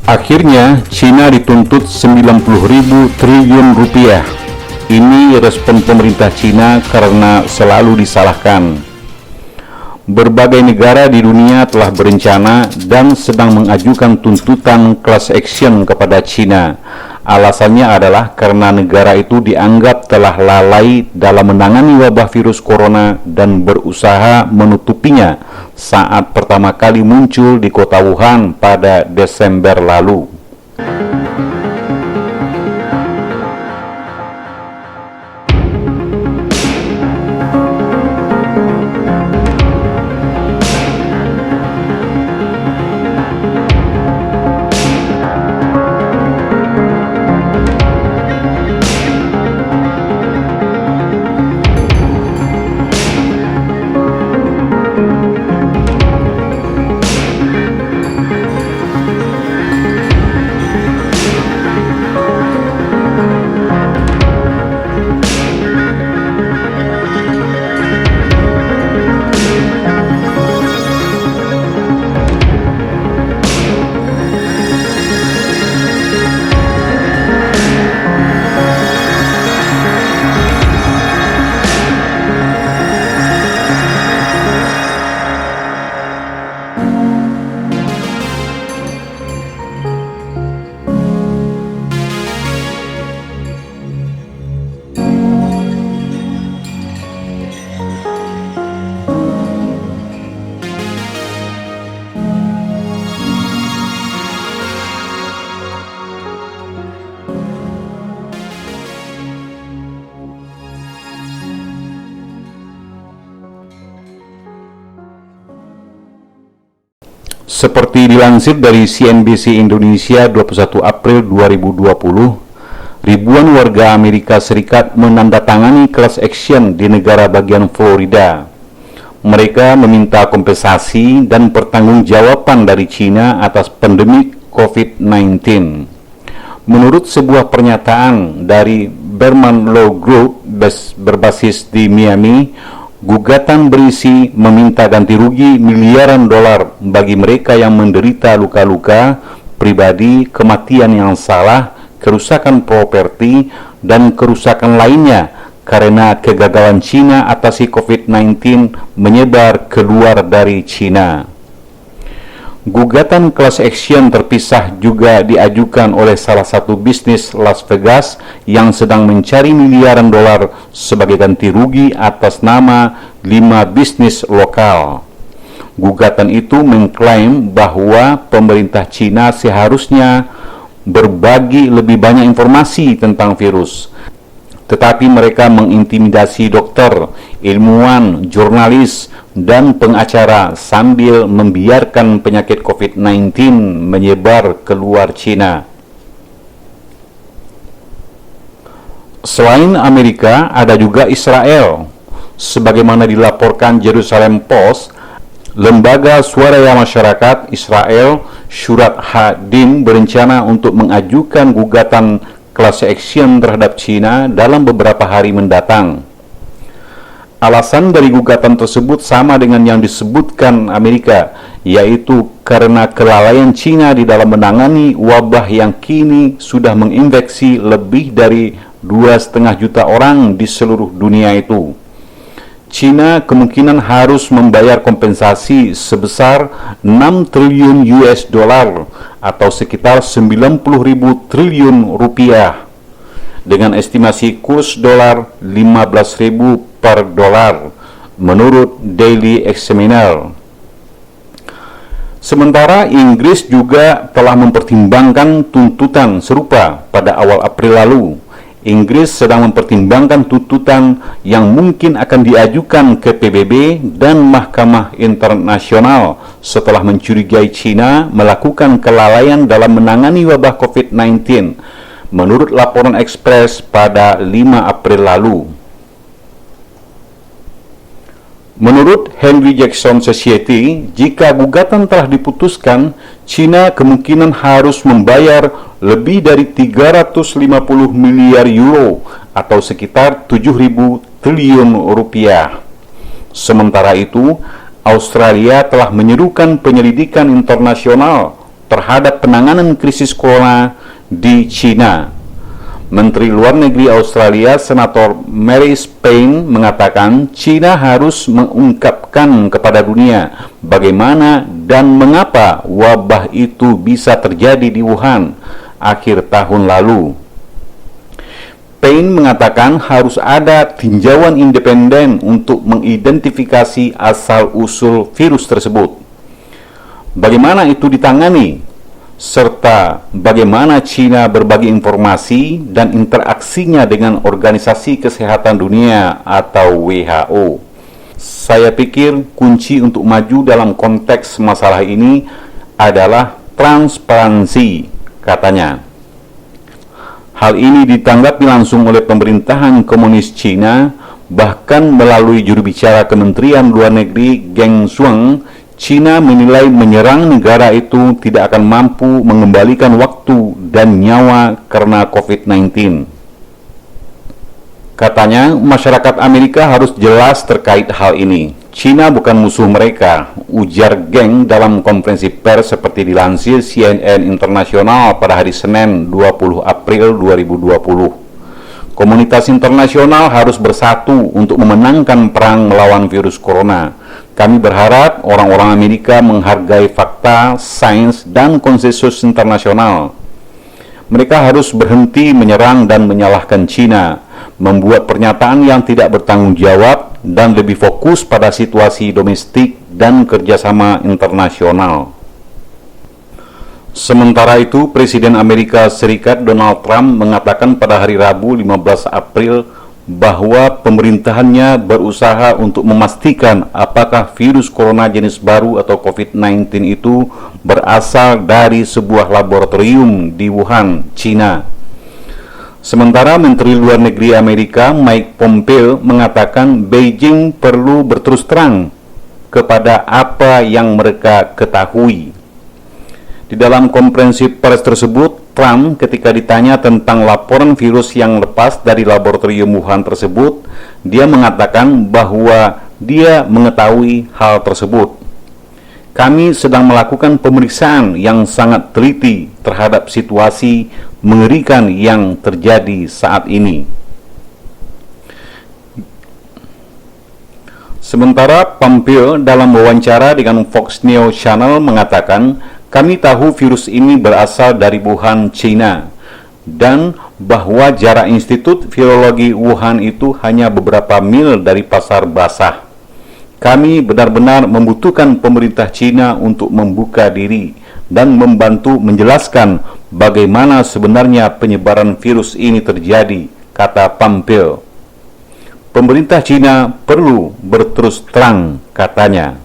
Akhirnya, China dituntut 90.000 triliun rupiah. Ini respon pemerintah China karena selalu disalahkan. Berbagai negara di dunia telah berencana dan sedang mengajukan tuntutan class action kepada China. Alasannya adalah karena negara itu dianggap telah lalai dalam menangani wabah virus corona dan berusaha menutupinya saat pertama kali muncul di kota Wuhan pada Desember lalu. Seperti dilansir dari CNBC Indonesia 21 April 2020, ribuan warga Amerika Serikat menandatangani class action di negara bagian Florida. Mereka meminta kompensasi dan pertanggungjawaban dari China atas pandemi COVID-19. Menurut sebuah pernyataan dari Berman Law Group berbasis di Miami, gugatan berisi meminta ganti rugi miliaran dolar bagi mereka yang menderita luka-luka pribadi, kematian yang salah, kerusakan properti, dan kerusakan lainnya karena kegagalan China atasi COVID-19 menyebar keluar dari China. Gugatan class action terpisah juga diajukan oleh salah satu bisnis Las Vegas yang sedang mencari miliaran dolar sebagai ganti rugi atas nama 5 bisnis lokal. Gugatan itu mengklaim bahwa pemerintah China seharusnya berbagi lebih banyak informasi tentang virus, tetapi mereka mengintimidasi dokter, ilmuwan, jurnalis, dan pengacara sambil membiarkan penyakit COVID-19 menyebar keluar China. Selain Amerika, ada juga Israel. Sebagaimana dilaporkan Jerusalem Post, Lembaga Swadaya Masyarakat Israel, Syurat Hadin, berencana untuk mengajukan gugatan class action terhadap China dalam beberapa hari mendatang. Alasan dari gugatan tersebut sama dengan yang disebutkan Amerika, yaitu karena kelalaian China di dalam menangani wabah yang kini sudah menginfeksi lebih dari 2,5 juta orang di seluruh dunia itu. China kemungkinan harus membayar kompensasi sebesar 6 triliun US dollar atau sekitar 90.000 triliun rupiah dengan estimasi kurs dolar 15.000 per dolar menurut Daily Examiner. Sementara Inggris juga telah mempertimbangkan tuntutan serupa pada awal April lalu. Inggris sedang mempertimbangkan tuntutan yang mungkin akan diajukan ke PBB dan Mahkamah Internasional setelah mencurigai China melakukan kelalaian dalam menangani wabah COVID-19, menurut laporan Express pada 5 April lalu. Menurut Henry Jackson Society, jika gugatan telah diputuskan, China kemungkinan harus membayar lebih dari 350 miliar euro atau sekitar 7.000 triliun rupiah. Sementara itu, Australia telah menyerukan penyelidikan internasional terhadap penanganan krisis corona di China. Menteri Luar Negeri Australia, Senator Marise Payne, mengatakan China harus mengungkapkan kepada dunia bagaimana dan mengapa wabah itu bisa terjadi di Wuhan akhir tahun lalu. Payne mengatakan harus ada tinjauan independen untuk mengidentifikasi asal-usul virus tersebut, bagaimana itu ditangani, serta bagaimana China berbagi informasi dan interaksinya dengan Organisasi Kesehatan Dunia atau WHO. Saya pikir kunci untuk maju dalam konteks masalah ini adalah transparansi, katanya. Hal ini ditanggapi langsung oleh pemerintahan komunis China, bahkan melalui juru bicara Kementerian Luar Negeri Geng Shuang. China menilai menyerang negara itu tidak akan mampu mengembalikan waktu dan nyawa karena COVID-19. Katanya, masyarakat Amerika harus jelas terkait hal ini. China bukan musuh mereka, ujar Geng dalam konferensi pers seperti dilansir CNN Internasional pada hari Senin 20 April 2020. Komunitas internasional harus bersatu untuk memenangkan perang melawan virus corona. Kami berharap orang-orang Amerika menghargai fakta, sains, dan konsensus internasional. Mereka harus berhenti menyerang dan menyalahkan China, membuat pernyataan yang tidak bertanggung jawab, dan lebih fokus pada situasi domestik dan kerjasama internasional. Sementara itu, Presiden Amerika Serikat Donald Trump mengatakan pada hari Rabu 15 April bahwa pemerintahannya berusaha untuk memastikan apakah virus corona jenis baru atau COVID-19 itu berasal dari sebuah laboratorium di Wuhan, China. Sementara Menteri Luar Negeri Amerika Mike Pompeo mengatakan Beijing perlu berterus terang kepada apa yang mereka ketahui. Di dalam konferensi pers tersebut, Trump ketika ditanya tentang laporan virus yang lepas dari laboratorium Wuhan tersebut, dia mengatakan bahwa dia mengetahui hal tersebut. Kami sedang melakukan pemeriksaan yang sangat teliti terhadap situasi mengerikan yang terjadi saat ini. Sementara Pompeo dalam wawancara dengan Fox News Channel mengatakan, kami tahu virus ini berasal dari Wuhan, China, dan bahwa jarak Institut Virologi Wuhan itu hanya beberapa mil dari pasar basah. Kami benar-benar membutuhkan pemerintah China untuk membuka diri dan membantu menjelaskan bagaimana sebenarnya penyebaran virus ini terjadi, kata Pompeo. Pemerintah China perlu berterus terang, katanya.